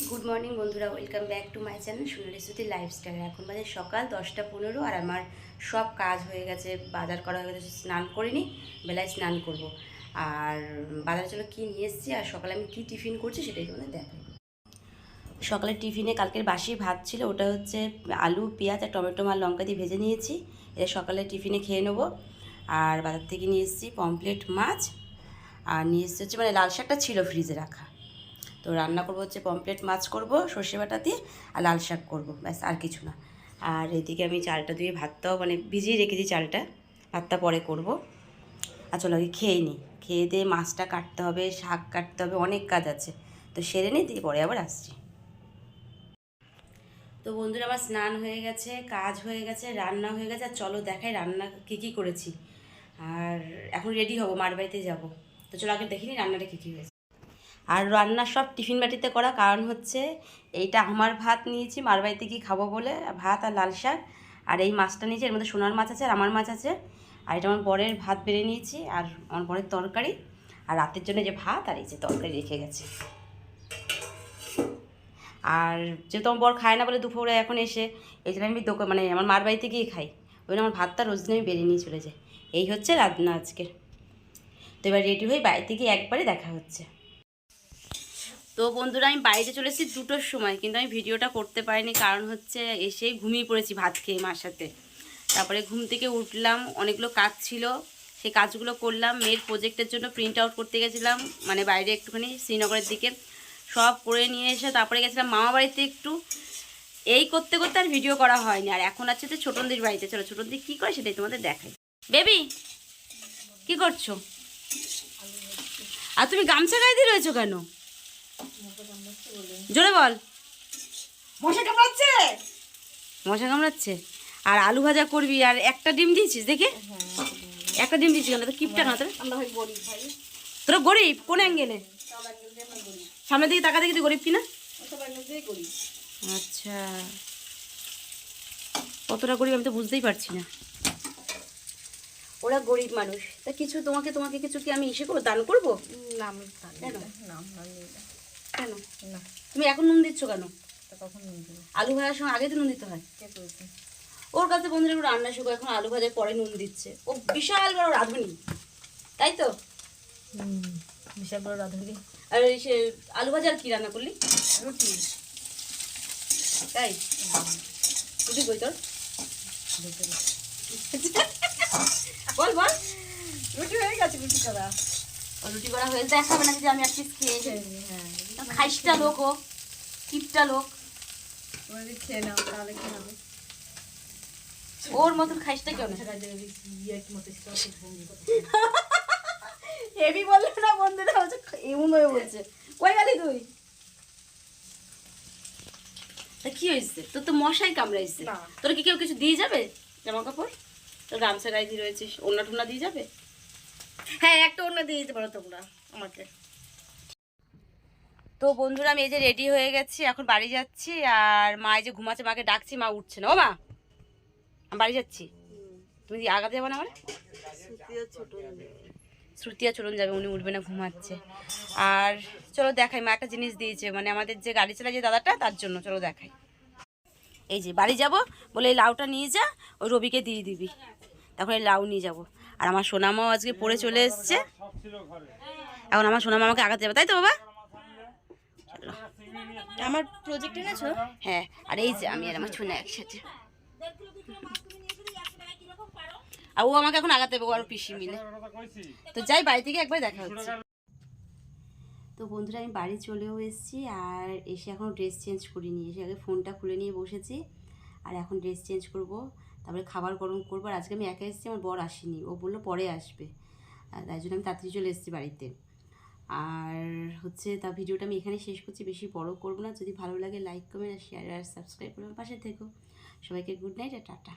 Good morning বন্ধুরা, welcome back to my channel Sonali Shruti lifestyle. এখন বাজে সকাল 10টা 15 আর আমার সব কাজ হয়ে গেছে, বাজার করা হয়ে গেছে। স্নান করিনি, বেলায় স্নান করব। আর বাজারের জন্য কী নিয়ে এসেছি আর সকালে আমি কী টিফিন করছি সেটাই তোমাদের দেখাই। সকালের টিফিনে কালকের বাসি ভাত ছিল, ওটা হচ্ছে আলু পেঁয়াজ আর টমেটো আর লঙ্কা দিয়ে ভেজে নিয়েছি। এটা সকালে টিফিনে খেয়ে নেবো। আর বাজার থেকে নিয়ে এসেছি পমফ্লেট মাছ, আর নিয়ে এসেছি হচ্ছে মানে লাল শাকটা ছিল ফ্রিজে রাখা। তো রান্না করবো হচ্ছে পমফ্লেট মাছ করব সর্ষে বাটা দিয়ে, আর লাল শাক করবো, ব্যাস আর কিছু না। আর এদিকে আমি চালটা ধুয়ে ভাতটাও মানে ভিজিয়ে রেখেছি চালটা, ভাতটা পরে করব। আর চলো আগে খেয়ে নিই, খেয়ে দিয়ে মাছটা কাটতে হবে, শাক কাটতে হবে, অনেক কাজ আছে। তো সেরে নিই, দিয়ে পরে আবার আসছি। তো বন্ধুরা, আমার স্নান হয়ে গেছে, কাজ হয়ে গেছে, রান্না হয়ে গেছে। আর চলো দেখাই রান্না কী করেছি। আর এখন রেডি হবো, মার বাড়িতে যাবো। তো চলো আগে দেখিনি রান্নাটা কী হয়েছে। আর রান্না সব টিফিন বাটিতে করা, কারণ হচ্ছে এইটা আমার ভাত নিয়েছি মার বাড়িতে গিয়ে খাবো বলে, ভাত আর লাল শাক। আর এই মাছটা নিয়েছি, এর মধ্যে সোনার মাছ আছে আর আমার মাছ আছে। আর এটা আমার বরের ভাত বেড়ে নিয়েছি, আর আমার বরের তরকারি। আর রাতের জন্য যে ভাত আর এই যে তরকারি রেখে গেছে। আর যেহেতু আমার বর খায় না বলে দুপুরে এখন এসে এই জন্য আমি দোকান মানে আমার মার বাড়িতে গিয়ে খাই, ওই জন্য আমার ভাতটা রোজ দিন আমি বেড়ে নিয়ে চলে যাই। এই হচ্ছে রান্না আজকে। তো এবার রেডি হয়ে বাড়িতে গিয়ে একবারে দেখা হচ্ছে। তো বন্ধুরা, আমি বাড়িতে চলে এসেছি 2টোর সময়, কিন্তু আমি ভিডিওটা করতে পারিনি, কারণ হচ্ছে এসেই ঘুমিয়ে পড়েছি ভাত খেয়ে মার সাথে। তারপরে ঘুম থেকে উঠলাম, অনেকগুলো কাজ ছিল, সেই কাজগুলো করলাম। মেয়ের প্রজেক্টের জন্য প্রিন্ট আউট করতে গেছিলাম, মানে বাইরে একটুখানি শ্রীনগরের দিকে। সব করে নিয়ে এসে তারপরে গেছিলাম মামা বাড়িতে একটু। এই করতে করতে আর ভিডিও করা হয়নি। আর এখন আছে তো ছোটনদির বাড়িতে, চলো ছোটনদি কী করে সেটাই তোমাদের দেখাই। বেবি কি করছো? আর তুমি গামছা গায়ে দিয়ে রয়েছো কেন? জোরে বল। মশা কামড়াচ্ছে। মশা কামড়াচ্ছে। আর আলু ভাজা করবি, আর একটা ডিম দিয়েছিস দেখে। একটা ডিম দিয়েছিস কেন? তো কিপটা না তোর। আমরা ভাই গরিব ভাই। তোরা গরিব কোন অ্যাঙ্গেলে? সব একজন দিয়ে আমরা গরিব। সামনের দিকে টাকা দেখি তুই গরিব কিনা। সব একজন দিয়ে গরিব। আচ্ছা, কতটা গরিব আমি তো বুঝতেই পারছি না। ওরা গরিব মানুষ, তা কিছু তোমাকে কিছু কি আমি ইসে করবো, দান করবো? না আমি কেন? না না নিই না। কেন না তুমি এখন নুন দিচ্ছ কেন? তা কখন নিয়ে দেবো? আলু ভাজার সময় আগে তো নুন দিতে হয়। কে করেছে? ওর কাছে বন্ধুরা একটু রান্না শুকো, এখন আলু ভাজার পরে নুন দিচ্ছে। ও বিশাল বড় রাঁধুনি, তাই তো? বিশাল বড় রাঁধুনি। আর এই সে আলু ভাজা আর কি রান্না করলি? রুটি। তাই রুটি কই তোর? বল বল। রুটি হয়ে গেছে, রুটি করা। ও রুটি করা হয়ে দেখাবে না যে আমি আর পিস খেয়ে যাই। হ্যাঁ খাইসটা লোক, ও কিপটা লোক। তুমি যদি খেয়ে নাও তাহলে কি হবে? ওর মতন খাইসটা কেউ না। হেভি বললে না বন্ধুরা, হচ্ছে এমন হয়ে বলছে। কই গেলি তুই? তা কি হয়েছে তোর? তো মশাই কামড়াইছে। না। তোর কি কেউ কিছু দিয়ে যাবে? জামা কাপড় তোর গামছা গায়ে দিয়ে রয়েছিস, ওড়না টোনা দিয়ে যাবে? হ্যাঁ একটা অন্য দিয়ে দিতে পারো তোমরা আমাকে। তো বন্ধুরা, আমি এই যে রেডি হয়ে গেছি, এখন বাড়ি যাচ্ছি। আর মা এই যে ঘুমাচ্ছে, মাকে ডাকছি, মা উঠছে না। ও মা, আমি বাড়ি যাচ্ছি। তুমি কি আগাতে যাবো না? আমার শ্রুতি আর চলুন যাবে, উনি উঠবে না, ঘুমাচ্ছে। আর চলো দেখাই, মা একটা জিনিস দিয়েছে, মানে আমাদের যে গাড়ি চালায় যে দাদাটা, তার জন্য। চলো দেখাই। এই যে বাড়ি যাব বলে এই লাউটা নিয়ে যা, ওই রবিকে দিয়ে দিবি। তখন এই লাউ নিয়ে যাব। আর আমার সোনামাও আজকে পড়ে চলে এসছে, এখন আমার সোনামা আমাকে আগাতে যাবে, তাই তো বাবা? আমার প্রজেক্ট এনেছো? হ্যাঁ, আর এই যে আমি আর আমার সোনা একসাথে। আর ও আমাকে এখন আগাতে হবে, ও আর পিসি মিলে। তো যাই, বাড়ি থেকে একবার দেখা হচ্ছে। তো বন্ধুরা, আমি বাড়ি চলেও এসেছি। আর এসে এখন ড্রেস চেঞ্জ করিনি, এসে আগে ফোনটা খুলে নিয়ে বসেছি। আর এখন ড্রেস চেঞ্জ করব, তারপরে খাবার গরম করবো। আর আজকে আমি একা এসেছি, আমার বর আসেনি, ও বললো পরে আসবে। তাই জন্য আমি তাড়াতাড়ি চলে এসেছি বাড়িতে। আর হচ্ছে তা ভিডিওটা আমি এখানে শেষ করছি, বেশি বড় করবো না। যদি ভালো লাগে লাইক কমেন্ট আর শেয়ার আর সাবস্ক্রাইব করে আমার পাশে থেকো। সবাইকে গুড নাইট আর টাটা।